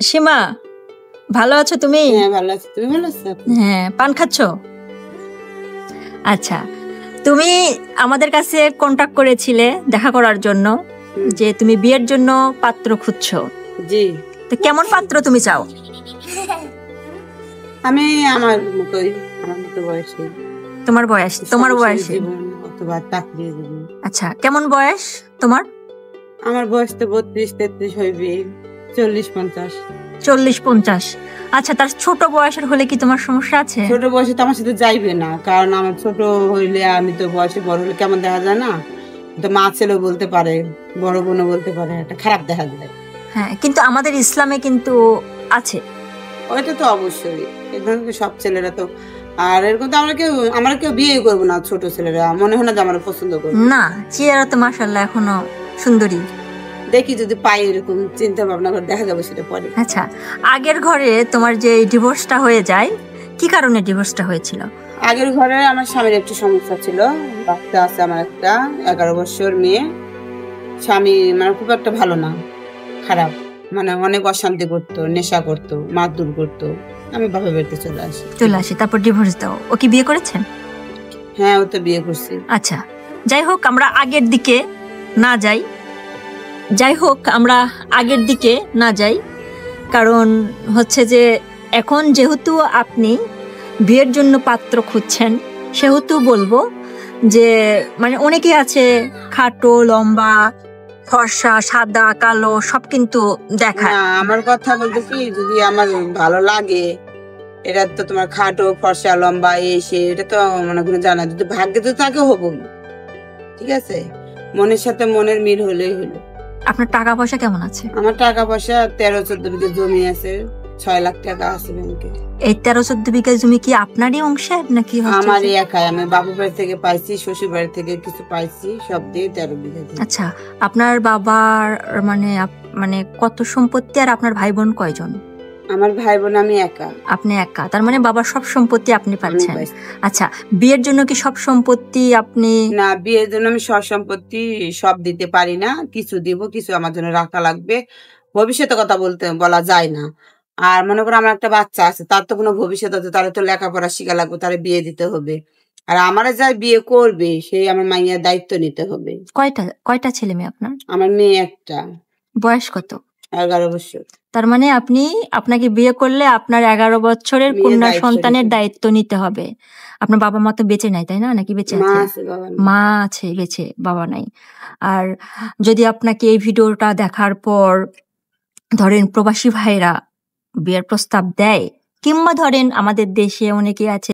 সীমা, ভালো আছো তুমি? হ্যাঁ ভালো আছি, তুমি ভালো আছো? হ্যাঁ, পান খাচ্ছ? আচ্ছা, তুমি আমাদের কাছে কন্টাক্ট করেছিলে দেখা করার জন্য যে তুমি বিয়ের জন্য পাত্র খুঁজছো। জি। তো কেমন পাত্র তুমি চাও? আমি আমার মতোই, আমার মতো বয়সী। তোমার বয়স, তোমার বয়সে? জীবন অথবা চাকরি জীবন। আচ্ছা, কেমন বয়স তোমার? আমার বয়স তো 32-33 হইবে, 40-50। 40-50। আচ্ছা, তার ছোট বয়সের হলে কি তোমার সমস্যা আছে? ছোট বয়সে তো আমার সাথে যাইবে না, কারণ আমার ছোট হইলে আমি তো বয়সে বড় হলে কেমন দেখা যায় না, তো মা ছেলেও বলতে পারে, বড় বোনও বলতে পারে, একটা খারাপ দেখা যায়। হ্যাঁ, কিন্তু আমাদের ইসলামে কিন্তু আছে। ওইটা তো অবশ্যই, এরকম সব ছেলেরা তো, আর এরকম তো আমরা কেউ বিয়ে করবো না। ছোট ছেলেরা মনে হয় না যে আমরা পছন্দ করবো না, চেহারা তো মাশাআল্লাহ এখনো সুন্দরী। দেখি যদি পাই, এরকম চিন্তা ভাবনা করে দেখা যাবে, সেটা পরে। আচ্ছা, আগের ঘরে তোমার যে ডিভোর্সটা হয়ে যায়, কি কারণে ডিভোর্সটা হয়েছিল? আগের ঘরে আমার স্বামীর একটু সমস্যা ছিল, বাচ্চা আছে আমার একটা 11 বছর মেয়ে। স্বামী মানে খুব একটা ভালো না, খারাপ, মানে অনেক অশান্তি করতো, নেশা করতো, মারধর করতো। আমি বাপের বাড়িতে চলে আসি। তারপর ডিভোর্স দাও। ও কি বিয়ে করেছেন? হ্যাঁ, ও তো বিয়ে করছে। আচ্ছা, যাই হোক আমরা আগের দিকে না যাই, কারণ হচ্ছে যে এখন যেহেতু আপনি বিয়ের জন্য পাত্র খুঁজছেন, সেহেতু বলবো যে মানে অনেকেই আছে খাটো, লম্বা, ফর্সা, সাদা, কালো সব কিন্তু দেখায়। না, আমার কথা বলতে কি, যদি আমার ভালো লাগে, এটা তো তোমার খাটো, ফর্সা, লম্বা, এটা তো মনে করে জানা, যদি ভাগ্যে তো তাকে হবো। ঠিক আছে, মনের সাথে মনের মিল হলেই হলো। আপনার টাকা পয়সা কেমন আছে? আমার টাকা পয়সা 13-14 বিঘা জমি আছে, 6 লাখ টাকা আছে ব্যাংকে। এই 13-14 বিঘা জমি কি আপনারই অংশের নাকি? আমারই একাই, আমি বাবু বাড়ি থেকে পাইছি, শ্বশুর বাড়ি থেকে কিছু পাইছি, সব দিয়ে 13 বিঘা। আচ্ছা, আপনার বাবার মানে কত সম্পত্তি, আর আপনার ভাই বোন কয়জন? আমার ভাই বোন আমি একা। আপনি একা, তার মানে বাবার সব সম্পত্তি আপনি পাচ্ছেন। আচ্ছা, বিয়ের জন্য কি সব সম্পত্তি আপনি? না, বিয়ের জন্য আমি সব সম্পত্তি সব দিতে পারি না, কিছু দিব, কিছু আমার জন্য রাখা লাগবে। ভবিষ্যতে কথা বলা যায় না। আর মনে করো আমার একটা বাচ্চা আছে, তার তো কোনো ভবিষ্যৎ আছে, তার তো লেখাপড়া শিখা লাগবে, তার বিয়ে দিতে হবে। আর আমার যাই বিয়ে করবে, সেই আমার মাইয়ার দায়িত্ব নিতে হবে। কয়টা ছেলে মেয়ে আপনার? আমার মেয়ে একটা। বয়স কত? 11 বছর। তার মানে আপনাকে বিয়ে করলে আপনার 11 বছরের কন্যা সন্তানের দায়িত্ব নিতে হবে। আপনার বাবা মা তো বেঁচে নাই, তাই না? নাকি বেঁচে আছে? মা আছে বেঁচে, বাবা নাই। আর যদি আপনাকে এই ভিডিওটা দেখার পর ধরেন প্রবাসী ভাইরা বিয়ের প্রস্তাব দেয়, কিংবা ধরেন আমাদের দেশে অনেকে আছে